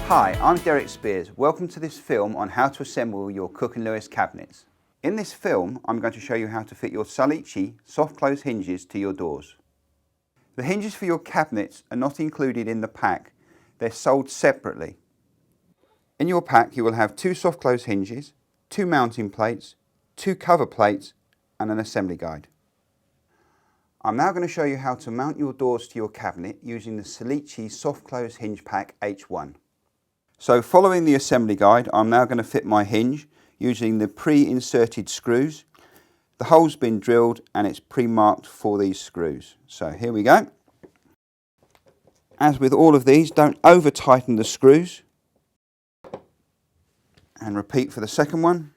Hi, I'm Derek Spears. Welcome to this film on how to assemble your Cooke Lewis cabinets. In this film, I'm going to show you how to fit your Salici soft close hinges to your doors. The hinges for your cabinets are not included in the pack. They're sold separately. In your pack, you will have 2 soft close hinges, 2 mounting plates, 2 cover plates, and an assembly guide. I'm now going to show you how to mount your doors to your cabinet using the Salici soft close hinge pack H1. So following the assembly guide, I'm now going to fit my hinge using the pre-inserted screws. The hole's been drilled and it's pre-marked for these screws. So here we go. As with all of these, don't over tighten the screws. And repeat for the second one.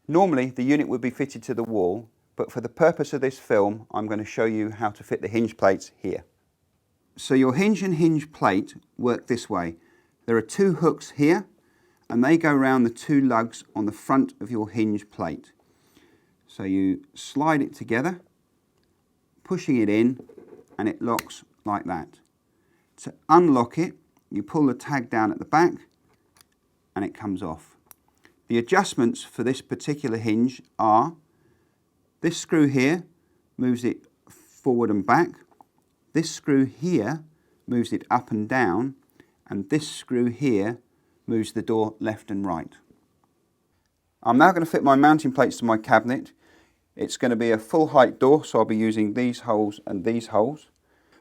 Normally the unit would be fitted to the wall, but for the purpose of this film, I'm going to show you how to fit the hinge plates here. So your hinge and hinge plate work this way. There are 2 hooks here and they go around the 2 lugs on the front of your hinge plate. So you slide it together, pushing it in, and it locks like that. To unlock it, you pull the tag down at the back and it comes off. The adjustments for this particular hinge are this screw here moves it forward and back. This screw here moves it up and down, and this screw here moves the door left and right. I'm now going to fit my mounting plates to my cabinet. It's going to be a full height door, so I'll be using these holes and these holes,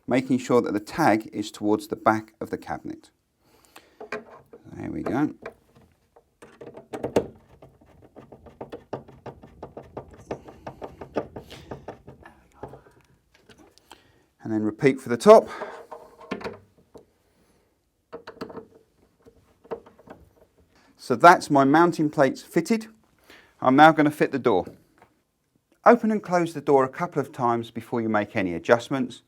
making sure that the tag is towards the back of the cabinet. There we go. And then repeat for the top. So that's my mounting plates fitted. I'm now going to fit the door. Open and close the door a couple of times before you make any adjustments.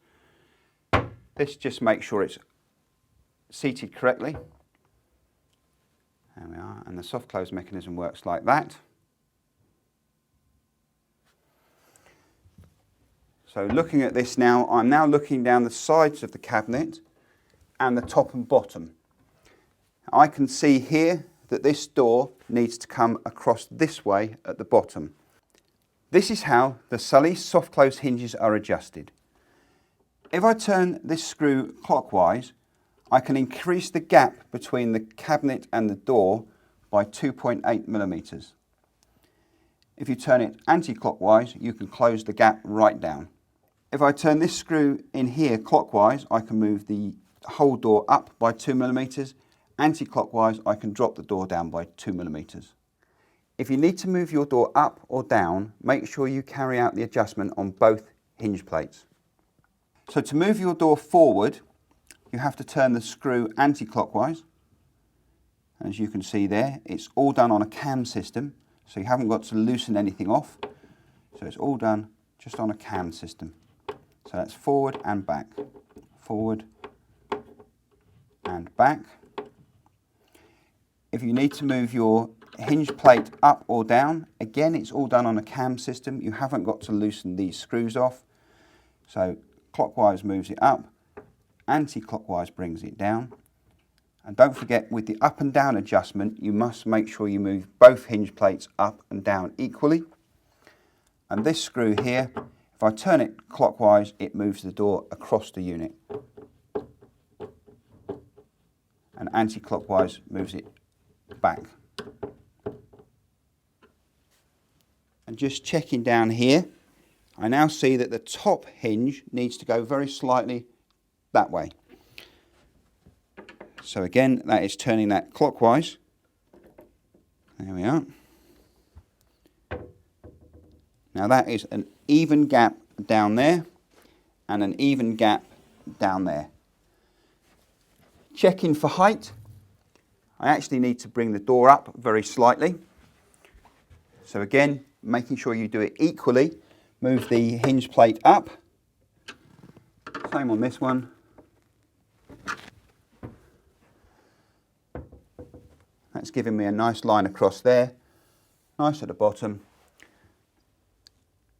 This just makes sure it's seated correctly. There we are, and the soft close mechanism works like that. So looking at this now, I'm now looking down the sides of the cabinet and the top and bottom. I can see here that this door needs to come across this way at the bottom. This is how the Salici soft close hinges are adjusted. If I turn this screw clockwise, I can increase the gap between the cabinet and the door by 2.8 millimeters. If you turn it anti-clockwise, you can close the gap right down. If I turn this screw in here clockwise, I can move the whole door up by 2 millimeters. Anti-clockwise, I can drop the door down by 2 millimeters. If you need to move your door up or down, make sure you carry out the adjustment on both hinge plates. So to move your door forward, you have to turn the screw anti-clockwise. As you can see there, it's all done on a cam system, so you haven't got to loosen anything off. So it's all done just on a cam system. So that's forward and back, forward and back. If you need to move your hinge plate up or down, again it's all done on a cam system. You haven't got to loosen these screws off. So clockwise moves it up, anti-clockwise brings it down. And don't forget, with the up and down adjustment, you must make sure you move both hinge plates up and down equally. And this screw here, if I turn it clockwise, it moves the door across the unit. And anti-clockwise moves it back. And just checking down here, I now see that the top hinge needs to go very slightly that way. So again, that is turning that clockwise. There we are. Now that is an even gap down there and an even gap down there. Checking for height, I actually need to bring the door up very slightly. So again, making sure you do it equally, move the hinge plate up. Same on this one. That's giving me a nice line across there, nice at the bottom.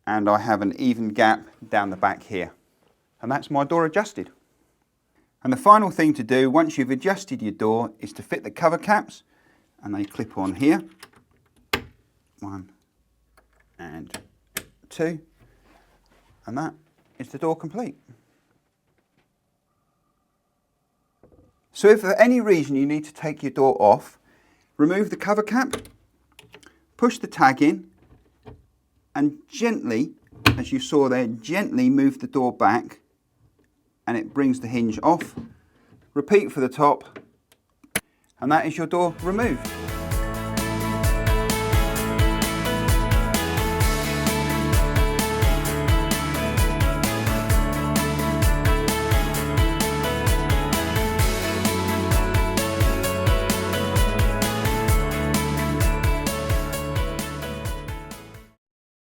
And I have an even gap down the back here. And that's my door adjusted. And the final thing to do once you've adjusted your door is to fit the cover caps, and they clip on here. 1 and 2, and that is the door complete. So if for any reason you need to take your door off, remove the cover cap, push the tag in, and gently, as you saw there, gently move the door back, and it brings the hinge off. Repeat for the top, and that is your door removed.